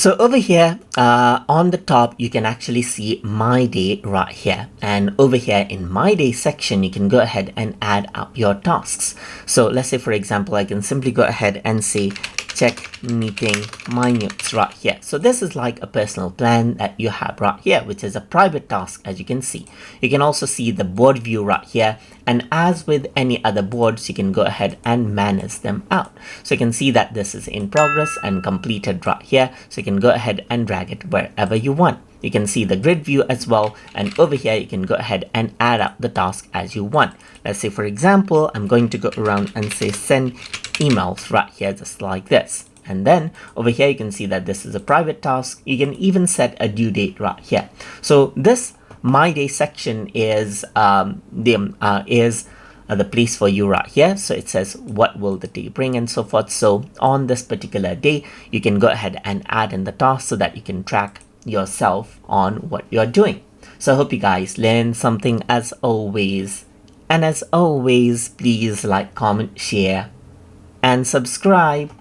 So over here on the top, you can actually see my day right here. And over here in my day section, you can go ahead and add up your tasks. So let's say, for example, I can simply go ahead and say check meeting minutes right here. So this is like a personal plan that you have right here, which is a private task, as you can see. You can also see the board view right here. And as with any other boards, you can go ahead and manage them out. So you can see that this is in progress and completed right here. So you can go ahead and drag it wherever you want. You can see the grid view as well. And over here, you can go ahead and add up the task as you want. Let's say, for example, I'm going to go around and say send emails right here, just like this. And then over here, you can see that this is a private task. You can even set a due date right here. So this my day section is the place for you right here. So it says what will the day bring and so forth. So on this particular day, you can go ahead and add in the task so that you can track yourself on what you're doing. So I hope you guys learned something as always. And as always, please like, comment, share, and subscribe.